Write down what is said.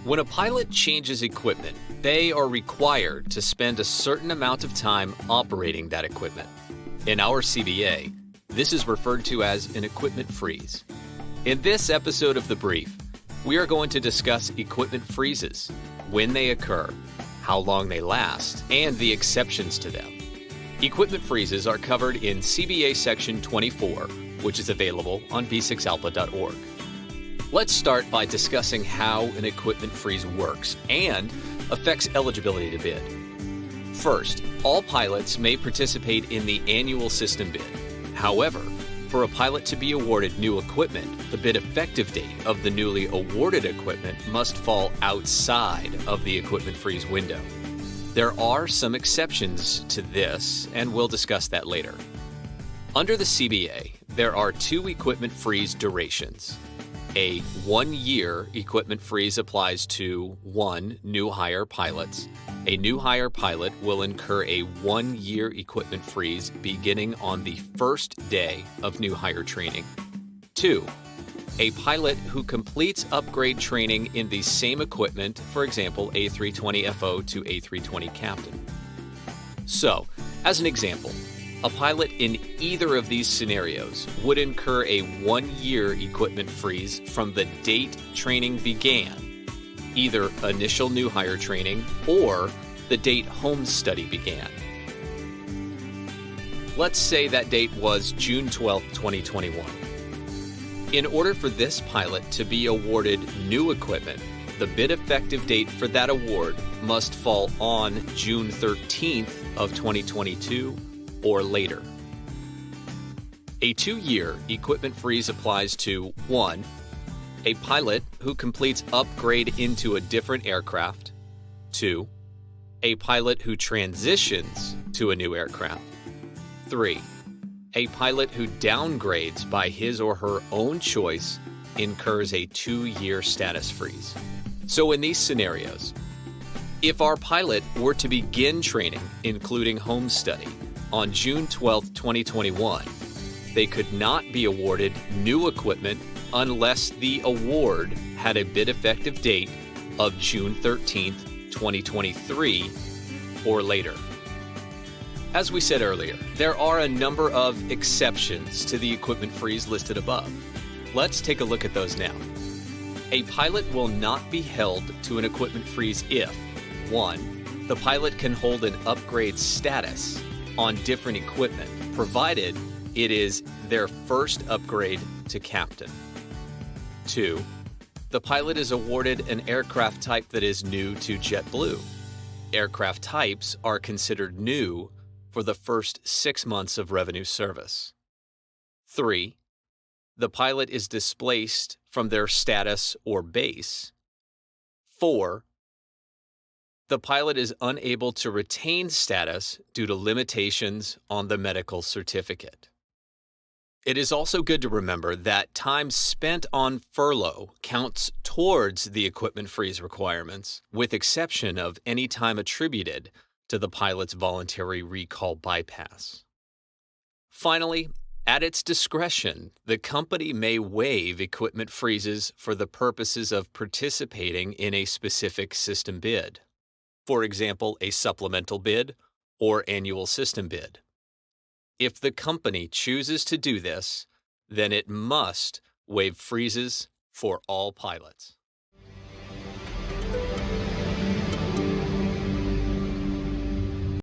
When a pilot changes equipment, they are required to spend a certain amount of time operating that equipment. In our CBA, this is referred to as an equipment freeze. In this episode of The Brief, we are going to discuss equipment freezes, when they occur, how long they last, and the exceptions to them. Equipment freezes are covered in CBA Section 24, which is available on b6alpa.org. Let's start by discussing how an equipment freeze works and affects eligibility to bid. First, all pilots may participate in the annual system bid. However, for a pilot to be awarded new equipment, the bid effective date of the newly awarded equipment must fall outside of the equipment freeze window. There are some exceptions to this, and we'll discuss that later. Under the CBA, there are two equipment freeze durations. A 1-year equipment freeze applies to 1. New hire pilots. A new hire pilot will incur a 1-year equipment freeze beginning on the first day of new hire training. 2. A pilot who completes upgrade training in the same equipment, for example, A320FO to A320 Captain. So, as an example, a pilot in either of these scenarios would incur a 1-year equipment freeze from the date training began, either initial new hire training or the date home study began. Let's say that date was June 12, 2021. In order for this pilot to be awarded new equipment, the bid effective date for that award must fall on June 13th of 2022 or later. A 2-year equipment freeze applies to 1. A pilot who completes upgrade into a different aircraft. 2. A pilot who transitions to a new aircraft. 3. A pilot who downgrades by his or her own choice incurs a 2-year status freeze. So in these scenarios, if our pilot were to begin training, including home study, on June 12, 2021, they could not be awarded new equipment unless the award had a bid effective date of June 13, 2023 or later. As we said earlier, there are a number of exceptions to the equipment freeze listed above. Let's take a look at those now. A pilot will not be held to an equipment freeze if 1. The pilot can hold an upgrade status on different equipment, provided it is their first upgrade to captain. 2. The pilot is awarded an aircraft type that is new to JetBlue. Aircraft types are considered new for the first 6 months of revenue service. 3. The pilot is displaced from their status or base. 4. The pilot is unable to retain status due to limitations on the medical certificate. It is also good to remember that time spent on furlough counts towards the equipment freeze requirements, with exception of any time attributed to the pilot's voluntary recall bypass. Finally, at its discretion, the company may waive equipment freezes for the purposes of participating in a specific system bid. For example, a supplemental bid or annual system bid. If the company chooses to do this, then it must waive freezes for all pilots.